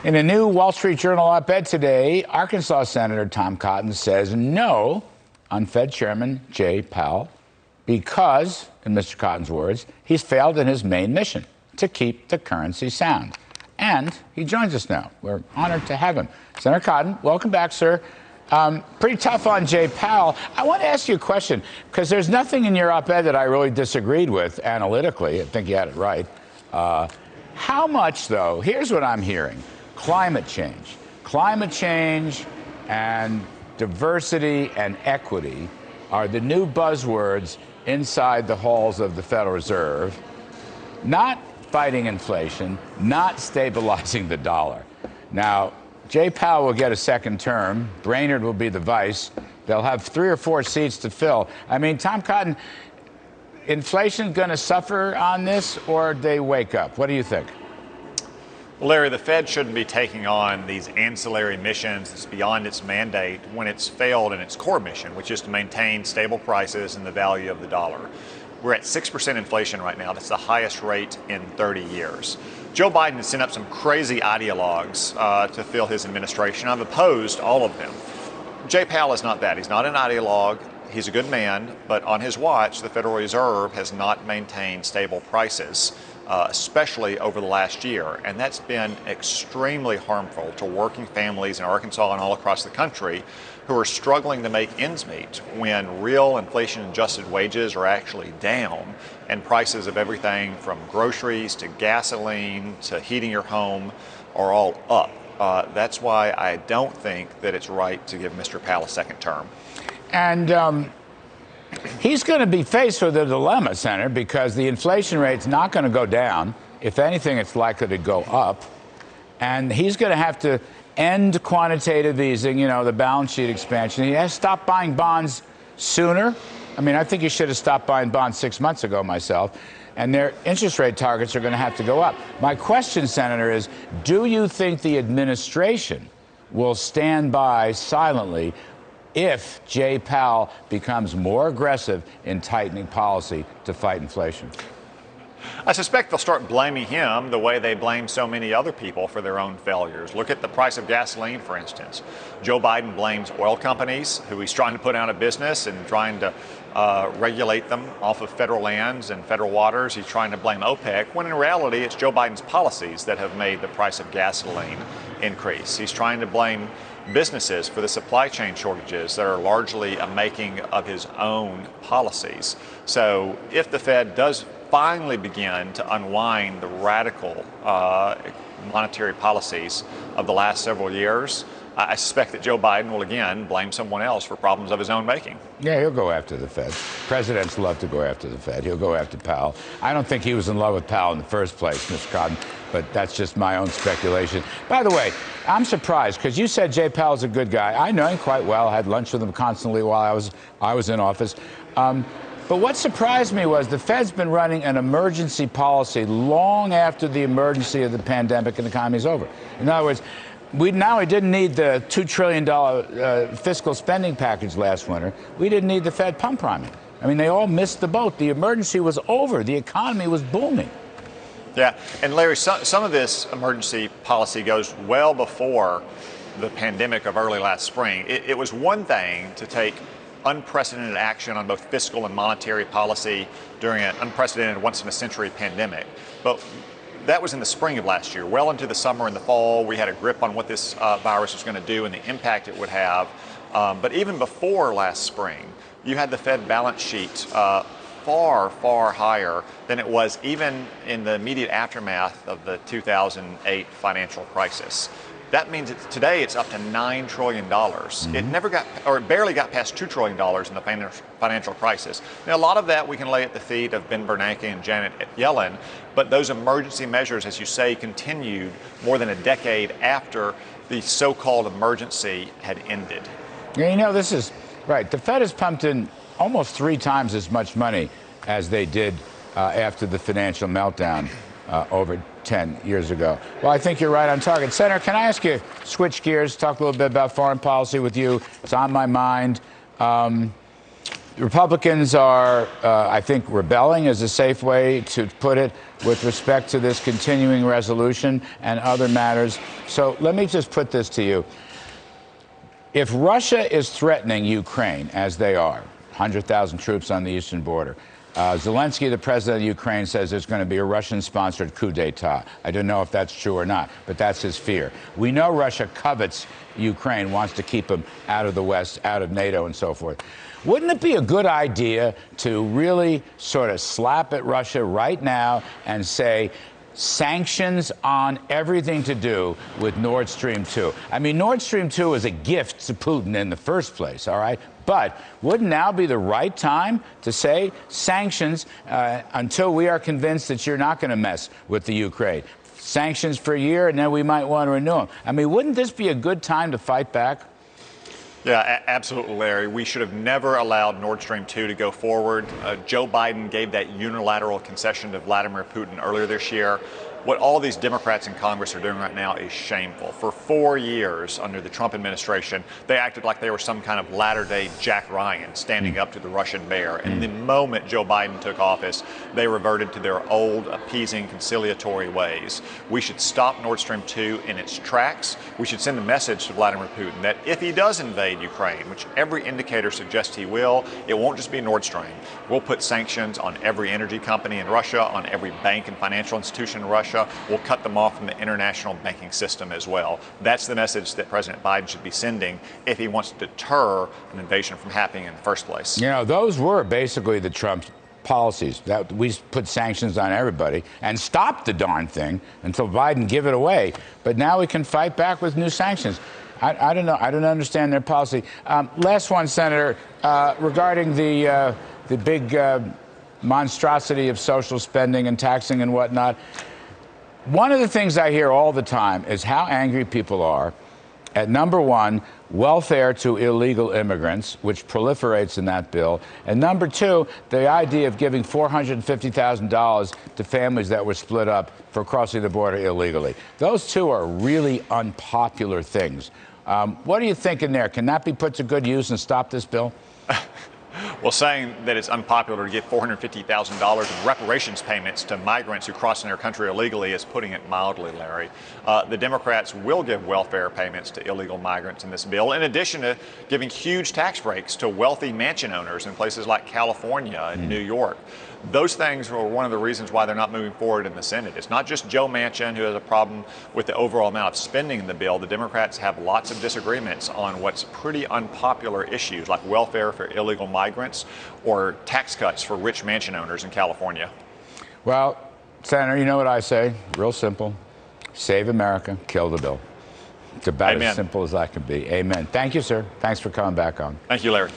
In a new Wall Street Journal op-ed today, Arkansas Senator Tom Cotton says no on Fed Chairman Jay Powell because, in Mr. Cotton's words, he's failed in his main mission, to keep the currency sound. And he joins us now. We're honored to have him. Senator Cotton, welcome back, sir. Pretty tough on Jay Powell. I want to ask you a question, because there's nothing in your op-ed that I really disagreed with analytically. I think you had it right. How much, though, here's what I'm hearing. Climate change and diversity and equity are the new buzzwords inside the halls of the Federal Reserve. Not fighting inflation, not stabilizing the dollar. Now, Jay Powell will get a second term. Brainerd will be the vice. They'll have 3 or 4 seats to fill. I mean, Tom Cotton, inflation going to suffer on this, or they wake up? What do you think? Well, Larry, the Fed shouldn't be taking on these ancillary missions that's beyond its mandate when it's failed in its core mission, which is to maintain stable prices and the value of the dollar. We're at 6% inflation right now. That's the highest rate in 30 years. Joe Biden has sent up some crazy ideologues to fill his administration. I've opposed all of them. Jay Powell is not that. He's not an ideologue. He's a good man, but on his watch, the Federal Reserve has not maintained stable prices, especially over the last year. And that's been extremely harmful to working families in Arkansas and all across the country who are struggling to make ends meet when real inflation-adjusted wages are actually down and prices of everything from groceries to gasoline to heating your home are all up. That's why I don't think that it's right to give Mr. Powell a second term. And he's going to be faced with a dilemma, Senator, because the inflation rate's not going to go down. If anything, it's likely to go up. And he's going to have to end quantitative easing, you know, the balance sheet expansion. He has to stop buying bonds sooner. I mean, I think he should have stopped buying bonds 6 months ago myself. And their interest rate targets are going to have to go up. My question, Senator, is do you think the administration will stand by silently if Jay Powell becomes more aggressive in tightening policy to fight inflation? I suspect they'll start blaming him the way they blame so many other people for their own failures. Look at the price of gasoline, for instance. Joe Biden blames oil companies, who he's trying to put out of business and trying to regulate them off of federal lands and federal waters. He's trying to blame OPEC, when in reality it's Joe Biden's policies that have made the price of gasoline increase. He's trying to blame businesses for the supply chain shortages that are largely a making of his own policies. So if the Fed does finally begin to unwind the radical monetary policies of the last several years, I suspect that Joe Biden will again blame someone else for problems of his own making. Yeah, he'll go after the Fed. Presidents love to go after the Fed. He'll go after Powell. I don't think he was in love with Powell in the first place, Mr. Cotton, but that's just my own speculation. By the way, I'm surprised because you said Jay Powell's a good guy. I know him quite well. I had lunch with him constantly while I was in office. But what surprised me was the Fed's been running an emergency policy long after the emergency of the pandemic and the economy is over. In other words, we didn't need the $2 trillion fiscal spending package last winter. We didn't need the Fed pump priming. I mean, they all missed the boat. The emergency was over. The economy was booming. Yeah, and Larry, some of this emergency policy goes well before the pandemic of early last spring. It was one thing to take unprecedented action on both fiscal and monetary policy during an unprecedented once-in-a-century pandemic. But that was in the spring of last year. Well into the summer and the fall, we had a grip on what this virus was going to do and the impact it would have. But even before last spring, you had the Fed balance sheet far, far higher than it was even in the immediate aftermath of the 2008 financial crisis. That means that today it's up to $9 trillion. Mm-hmm. It never got, or it barely got past $2 trillion in the financial crisis. Now, a lot of that we can lay at the feet of Ben Bernanke and Janet Yellen, but those emergency measures, as you say, continued more than a decade after the so-called emergency had ended. Yeah, you know, this is right. The Fed has pumped in almost 3 times as much money as they did after the financial meltdown over 10 years ago. Well, I think you're right on target. Senator, can I ask you, switch gears, talk a little bit about foreign policy with you? It's on my mind. Republicans are, I think, rebelling is a safe way to put it with respect to this continuing resolution and other matters. So let me just put this to you. If Russia is threatening Ukraine, as they are, 100,000 troops on the eastern border, Zelensky, the president of Ukraine, says there's going to be a Russian-sponsored coup d'etat. I don't know if that's true or not, but that's his fear. We know Russia covets Ukraine, wants to keep them out of the West, out of NATO, and so forth. Wouldn't it be a good idea to really sort of slap at Russia right now and say, sanctions on everything to do with Nord Stream 2. I mean, Nord Stream 2 is a gift to Putin in the first place, all right? But wouldn't now be the right time to say sanctions until we are convinced that you're not going to mess with the Ukraine? Sanctions for a year, and then we might want to renew them. I mean, wouldn't this be a good time to fight back? Yeah, absolutely, Larry. We should have never allowed Nord Stream 2 to go forward. Joe Biden gave that unilateral concession to Vladimir Putin earlier this year. What all these Democrats in Congress are doing right now is shameful. For 4 years under the Trump administration, they acted like they were some kind of latter-day Jack Ryan standing up to the Russian bear. And the moment Joe Biden took office, they reverted to their old appeasing, conciliatory ways. We should stop Nord Stream 2 in its tracks. We should send a message to Vladimir Putin that if he does invade Ukraine, which every indicator suggests he will, it won't just be Nord Stream. We'll put sanctions on every energy company in Russia, on every bank and financial institution in Russia. We'll cut them off from the international banking system as well. That's the message that President Biden should be sending if he wants to deter an invasion from happening in the first place. You know, those were basically the Trump policies, that we put sanctions on everybody and stop the darn thing until Biden give it away. But now we can fight back with new sanctions. I don't know. I don't understand their policy. Last one, Senator, regarding the big monstrosity of social spending and taxing and whatnot. One of the things I hear all the time is how angry people are at, number one, welfare to illegal immigrants, which proliferates in that bill, and number two, the idea of giving $450,000 to families that were split up for crossing the border illegally. Those two are really unpopular things. What are you thinking there? Can that be put to good use and stop this bill? Well, saying that it's unpopular to give $450,000 in reparations payments to migrants who cross in their country illegally is putting it mildly, Larry. The Democrats will give welfare payments to illegal migrants in this bill, in addition to giving huge tax breaks to wealthy mansion owners in places like California and New York. Those things are one of the reasons why they're not moving forward in the Senate. It's not just Joe Manchin who has a problem with the overall amount of spending in the bill. The Democrats have lots of disagreements on what's pretty unpopular issues like welfare for illegal migrants or tax cuts for rich mansion owners in California. Well, Senator, you know what I say? Real simple. Save America, kill the bill. It's about Amen. as simple as that can be. Amen. Thank you, sir. Thanks for coming back on. Thank you, Larry.